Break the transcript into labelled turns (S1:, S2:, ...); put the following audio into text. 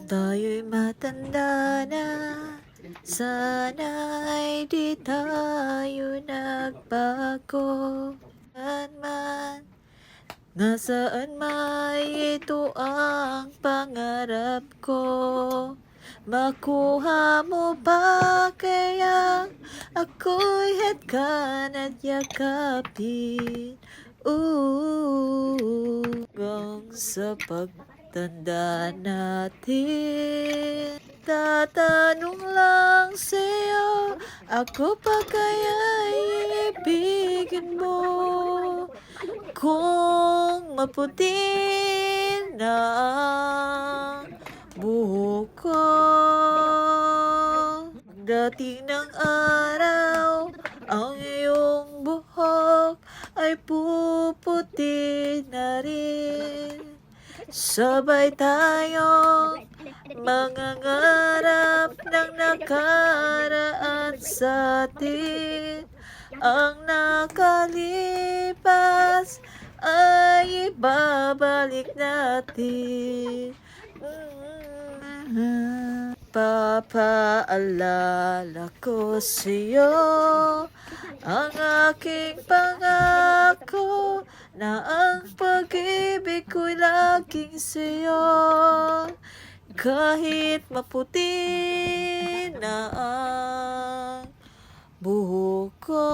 S1: Tayo'y matanda na, sana'y di tayo nagbago. Man, nasaan may ito ang pangarap ko. Makuha mo ba kaya ako'y hetkan at yakapin? Hanggang sa pagtanda natin, tatanong lang sa'yo, ako pa kaya'y ibigin mo? Kung maputi na ang buhok ko, pagdating ng araw, ang iyong buhok ay puputi na rin. Sabay tayong mangangarap ng nakaraan sa atin. Ang nakalipas ay ibabalik natin. Papaalala ko sa'yo ang aking pangako na ang pag-ibig ko'y laging sa'yo. Kahit maputi na ang buhok ko.